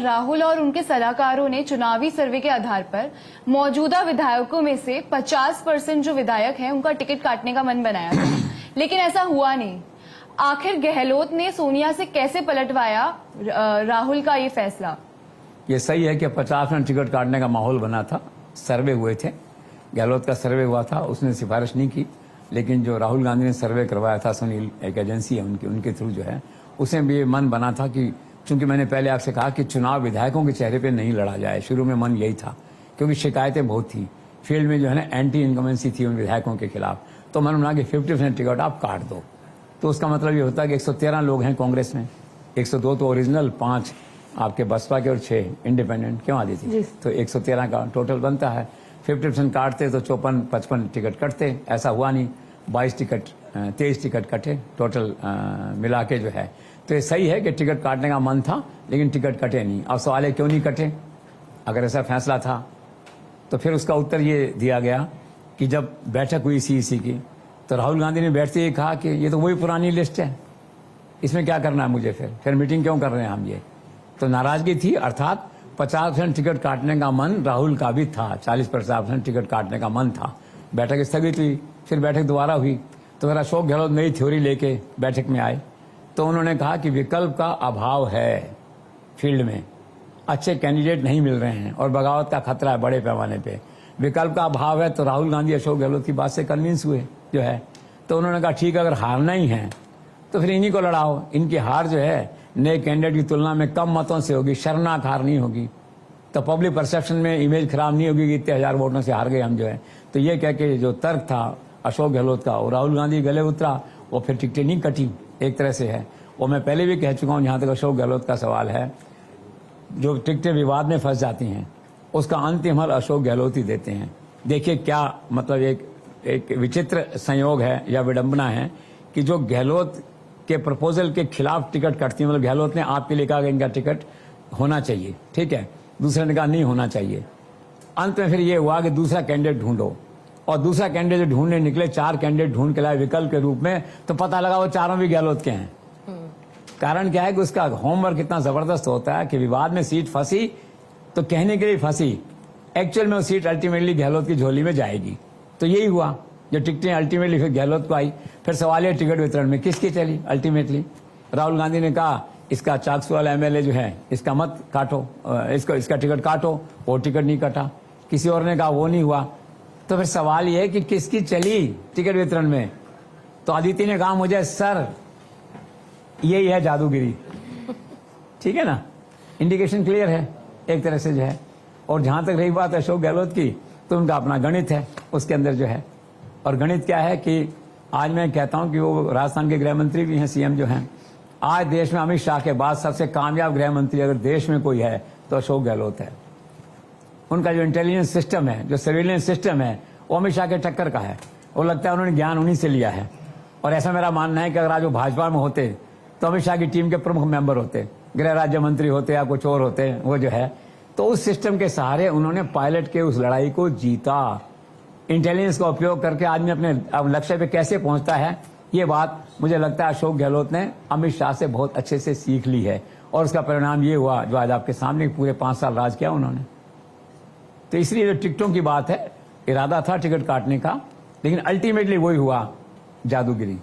राहुल और उनके सलाहकारों ने चुनावी सर्वे के आधार पर मौजूदा विधायकों में से 50% जो विधायक हैं उनका टिकट काटने का मन बनाया था, लेकिन ऐसा हुआ नहीं। आखिर गहलोत ने सोनिया से कैसे पलटवाया राहुल का ये फैसला? ये सही है कि 50% टिकट काटने का माहौल बना था, सर्वे हुए थे, गहलोत का सर्वे हुआ था, उसने सिफारिश नहीं की, लेकिन जो राहुल गांधी ने सर्वे करवाया था, सुनील एक एजेंसी है उनके थ्रू जो है, उसमें भी ये मन बना था कि चूंकि मैंने पहले आपसे कहा कि चुनाव विधायकों के चेहरे पे नहीं लड़ा जाए, शुरू में मन यही था क्योंकि शिकायतें बहुत थी फील्ड में, जो है ना एंटी इनकमेंसी थी उन विधायकों के खिलाफ। तो मन बना कि 50% टिकट आप काट दो। तो उसका मतलब ये होता है कि 113 लोग हैं कांग्रेस में, 102 तो ओरिजिनल, 5 आपके बसपा के और 6 इंडिपेंडेंट, क्यों आती थी, तो 113 का टोटल बनता है। 50% काटते तो 54-55 टिकट कटते, ऐसा हुआ नहीं, 23 टिकट कटे टोटल मिला के जो है। तो ये सही है कि टिकट काटने का मन था लेकिन टिकट कटे नहीं। अब सवाल है क्यों नहीं कटे? अगर ऐसा फैसला था तो फिर उसका उत्तर ये दिया गया कि जब बैठक हुई सीईसी की तो राहुल गांधी ने बैठते ही कहा कि ये तो वही पुरानी लिस्ट है, इसमें क्या करना है मुझे, फिर मीटिंग क्यों कर रहे हैं हम ये। तो नाराजगी थी, अर्थात 50% टिकट काटने का मन राहुल का भी था, 40% टिकट काटने का मन था। बैठक स्थगित हुई, फिर बैठक दोबारा हुई, तो फिर अशोक गहलोत नई थ्योरी लेके बैठक में आए। तो उन्होंने कहा कि विकल्प का अभाव है, फील्ड में अच्छे कैंडिडेट नहीं मिल रहे हैं और बगावत का खतरा है बड़े पैमाने पे, विकल्प का अभाव है। तो राहुल गांधी अशोक गहलोत की बात से कन्विंस हुए जो है। तो उन्होंने कहा ठीक है, अगर हारना ही है तो फिर इन्हीं को लड़ाओ। इनकी हार जो है नए कैंडिडेट की तुलना में कम मतों से होगी, शर्मनाक हार नहीं होगी, तो पब्लिक परसेप्शन में इमेज खराब नहीं होगी कि इतने हजार वोटों से हार गए हम जो है। तो ये कह के जो तर्क था अशोक गहलोत का और राहुल गांधी गले उतरा, वो फिर टिकटें नहीं कटी, एक तरह से है। और मैं पहले भी कह चुका हूं, जहां तक अशोक गहलोत का सवाल है, जो टिकटें विवाद में फंस जाती हैं उसका अंतिम हल अशोक गहलोत ही देते हैं। देखिए क्या मतलब एक विचित्र संयोग है या विडंबना है कि जो गहलोत के प्रपोजल के खिलाफ टिकट कटती है, मतलब गहलोत ने आपके लिए कहा कि इनका टिकट होना चाहिए, ठीक है, दूसरे ने कहा नहीं होना चाहिए। अंत में फिर ये हुआ कि दूसरा कैंडिडेट ढूंढो, और दूसरा कैंडिडेट ढूंढने निकले, 4 कैंडिडेट ढूंढ के लाए विकल्प के रूप में, तो पता लगा वो चारों भी गहलोत के हैं। कारण क्या है कि उसका होमवर्क इतना जबरदस्त होता है कि विवाद में सीट फंसी तो कहने के लिए फंसी, एक्चुअल में वो सीट अल्टीमेटली गहलोत की झोली में जाएगी। तो यही हुआ, जो टिकटें अल्टीमेटली फिर गहलोत को आई। फिर सवाल है टिकट वितरण में किसकी चली अल्टीमेटली। राहुल गांधी ने कहा इसका चाकसू वाला एमएलए जो है इसका मत काटो, इसका टिकट काटो, वो टिकट नहीं कटा। किसी और ने कहा वो नहीं हुआ। तो फिर सवाल ये है कि किसकी चली टिकट वितरण में। तो अदिति ने कहा मुझे सर यही है जादूगिरी, ठीक है ना, इंडिकेशन क्लियर है एक तरह से जो है। और जहां तक रही बात अशोक गहलोत की, तो उनका अपना गणित है उसके अंदर जो है। और गणित क्या है कि आज मैं कहता हूं कि वो राजस्थान के गृह मंत्री भी हैं, सीएम जो हैं। आज देश में अमित शाह के बाद सबसे कामयाब गृह मंत्री अगर देश में कोई है तो अशोक गहलोत है। उनका जो इंटेलिजेंस सिस्टम है, जो सर्विलेंस सिस्टम है, वो अमित शाह के टक्कर का है। वो लगता है उन्होंने ज्ञान उन्हीं से लिया है। और ऐसा मेरा मानना है कि अगर आज वो भाजपा में होते तो अमित शाह की टीम के प्रमुख मेंबर होते, गृह राज्य मंत्री होते या कुछ और होते, वो जो है। तो उस सिस्टम के सहारे उन्होंने पायलट के उस लड़ाई को जीता। इंटेलिजेंस का उपयोग करके आदमी अपने लक्ष्य पे कैसे पहुंचता है, ये बात मुझे लगता है अशोक गहलोत ने अमित शाह से बहुत अच्छे से सीख ली है। और उसका परिणाम ये हुआ जो आज आपके सामने, पूरे 5 साल राज किया उन्होंने। तो इसलिए जो टिकटों की बात है, इरादा था टिकट काटने का, लेकिन अल्टीमेटली वही हुआ, जादूगिरी।